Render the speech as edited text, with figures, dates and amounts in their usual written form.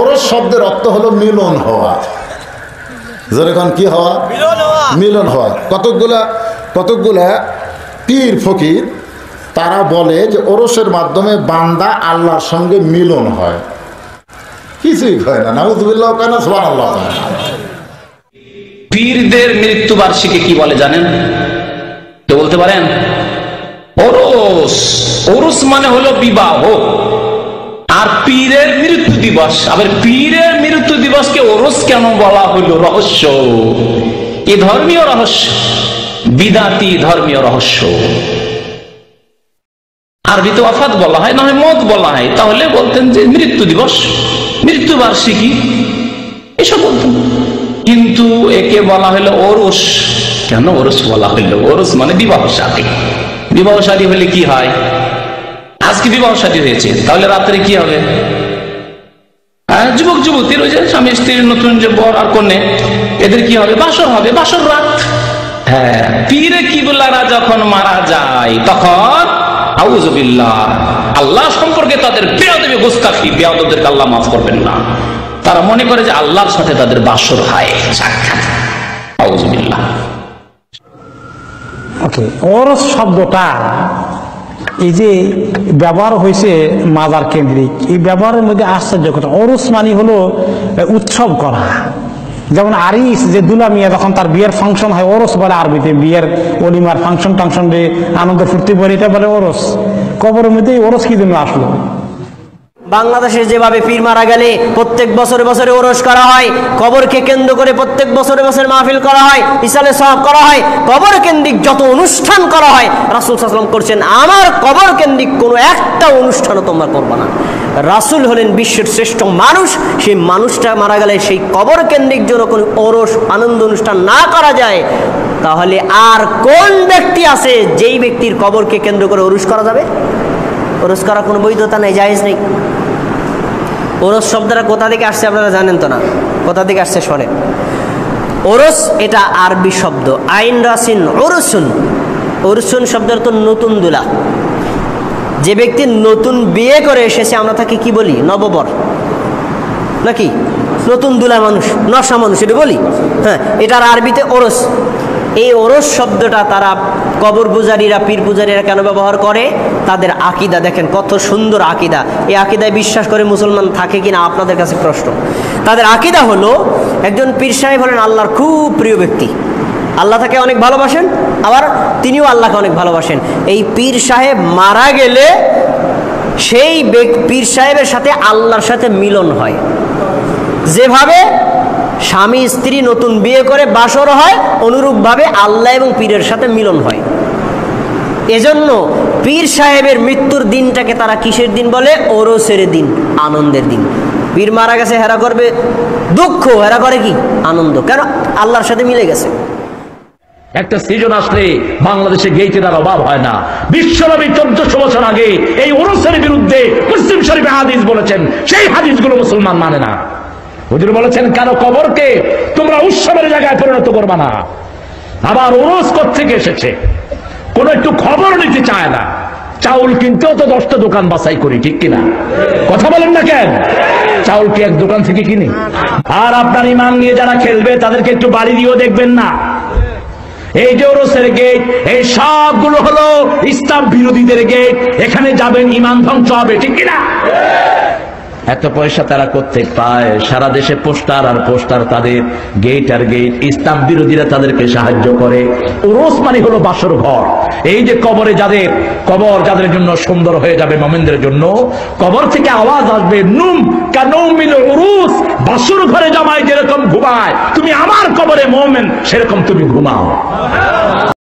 ওরস শব্দের অর্থ হলো মিলন হওয়া। যেরকম কি হওয়া? মিলন হওয়া। কতকগুলা পীর ফকির তারা বলে যে ওরসের মাধ্যমে বান্দা আল্লাহর সঙ্গে মিলন হয়। কিছুই হয় না। নাউযুবিল্লাহ কানা সুবহানাল্লাহ। পীরদের মৃত্যু বার্ষিকী কি বলে জানেন? তো বলতে পারেন? ওরস। ওরস মানে হলো বিবাহ। আর পীরের মৃত্যু দিবস। আবার পীরের মৃত্যু দিবসকে ওরস কেন বলা হলো? রহস্য, এই ধর্মীয় রহস্য, বিদাতি ধর্মীয় রহস্য। আরবিতে ওয়াফাত বলা হয়, না হয় মত বলা হয়, তাহলে বলতেন যে মৃত্যু দিবস, মৃত্যু বার্ষিকী, এসব বলতেন। কিন্তু একে বলা হলো ওরস। কেন ওরস বলা হলো? ওরস মানে বিবাহ শাদী। বিবাহ শাদী হলে কি হয়? আজকে বিবাহ শাদী হয়েছে, তাহলে রাত্রে কি হবে? যুবক যুবতীর ওই যে স্বামী স্ত্রীর নতুন যে বর আর কনে, এদের কি হবে? বাসর হবে, বাসর রাত। হ্যাঁ, পীরে কিবলারা যখন মারা যায় তখন আউযুবিল্লাহ, আল্লাহ সম্পর্কে তাদের বেয়াদবি গুস্তাখি, বেয়াদবদেরকে আল্লাহ মাফ করবেন না। তারা মনে করে যে আল্লাহর সাথে তাদের বাসর হয়, সাক্ষাৎ। আউযুবিল্লাহ। ওকে, ওরস শব্দটা এই যে ব্যবহার হয়েছে মাজার কেন্দ্রিক, এই ব্যবহারের মধ্যে আশ্চর্য কথা। ওরস মানে হলো উৎসব করা। যেমন আরিস যে দুলা মিয়া যখন তার বিয়ের ফাংশন হয়, ওরস বলে আরবিতে। বিয়ের অলিমার ফাংশন টাংশন রে আনন্দ ফুর্তি বলে, এটা বলে ওরস। কবরের মধ্যে ওরস কি জন্য আসলো? বাংলাদেশে যেভাবে পীর মারা গেলে প্রত্যেক বছরে বছরে ওরস করা হয়, কবরকে কেন্দ্র করে প্রত্যেক বছরে বছরে মাহফিল করা হয়, ইসালে সওয়াব করা হয়, কবর কেন্দ্রিক যত অনুষ্ঠান করা হয় রাসূল সাল্লাল্লাহু আলাইহি ওয়াসাল্লাম করছেন, আমার কবর কেন্দ্রিক কোনো একটা অনুষ্ঠানও তোমরা করবে না। রাসূল হলেন বিশ্বের শ্রেষ্ঠ মানুষ, সেই মানুষটা মারা গেলে সেই কবর কেন্দ্রিক জন্য কোনো ওরস আনন্দ অনুষ্ঠান না করা যায়, তাহলে আর কোন ব্যক্তি আছে যেই ব্যক্তির কবরকে কেন্দ্র করে ওরস করা যাবে? ওরস করার কোনো বৈধতা নেই, জায়েজ নেই। ওরস শব্দটা কোথা থেকে আসছে আপনারা জানেন তো না? কোথা থেকে আসছে শোনেন। ওরস এটা আরবি শব্দ, আইন রাসিন ওরসুন। ওরসুন শব্দের তো নতুন দুলা। যে ব্যক্তি নতুন বিয়ে করে এসেছে আমরা তাকে কি বলি? নববর নাকি নতুন দুলা মানুষ, নশা মানুষ, এটা বলি। হ্যাঁ, এটার আরবিতে ওরস। এই ওরস শব্দটা তারা কবর পূজারীরা, পীর পূজারীরা কেন ব্যবহার করে? তাদের আকীদা দেখেন কত সুন্দর আকীদা। এই আকীদায় বিশ্বাস করে মুসলমান থাকে কিনা আপনাদের কাছে প্রশ্ন। তাদের আকীদা হলো একজন পীর সাহেব হলেন আল্লাহর খুব প্রিয় ব্যক্তি, আল্লাহ তাকে অনেক ভালোবাসেন, আবার তিনিও আল্লাহকে অনেক ভালোবাসেন। এই পীর সাহেব মারা গেলে সেই পীর সাহেবের সাথে আল্লাহর সাথে মিলন হয়। যেভাবে স্বামী স্ত্রী নতুন বিয়ে করে বাসর হয়, অনুরূপভাবে আল্লাহ এবং পীরের সাথে মিলন হয়। এজন্য পীর সাহেবের মৃত্যুর দিনটাকে তারা কিসের দিন বলে? ওরসের দিন, আনন্দের দিন। পীর মারা গেছে, হেরা করবে দুঃখ, হেরা করে কি? আনন্দ। কেন? আল্লাহর সাথে মিলে গেছে। একটা সিজন আসলে বাংলাদেশে গেইটের আর অভাব হয় না। বিশ্বনবী 1400 বছর আগে এই ওরসের বিরুদ্ধে মুসলিম শরীফে হাদিস বলেছেন, সেই হাদিসগুলো মুসলমান মানে না। হুজুর বলেছেন কেন কবরকে তোমরা উৎসবের জায়গায় পরিণত করবা না। আবার ওরস কোত্থেকে এসেছে কোন একটু খবর নিতে চায় না। চাউল কিনতেও তো 10টা দোকান বাছাই করি, ঠিক কিনা? কথা বলেন না কেন? চাউল কি এক দোকান থেকে কিনি? আর আপনার ইমান নিয়ে যারা খেলবে তাদেরকে একটু বাড়ি দিয়েও দেখবেন না। এই যে ওরসের গেট, এই সবগুলো হলো ইসলাম বিরোধীদের গেট। এখানে যাবেন ইমান ধ্বংস হবে, ঠিক কিনা? এত পয়সা তারা করতে পায়, সারা দেশে পোস্টার আর পোস্টার, তাদের গেট আর গেট। ইসলাম বিরোধীরা তাদেরকে সাহায্য করে। ওরস মানে হলো বাসর ঘর। এই যে কবরে যাদের কবর যাদের জন্য সুন্দর হয়ে যাবে, মুমিনদের জন্য কবর থেকে আওয়াজ আসবে, নুম কানৌমিল উরুস। বাসর ঘরে জামাই যেরকম ঘুমায়, তুমি আমার কবরে মুমিন সেরকম তুমি ঘুমাও।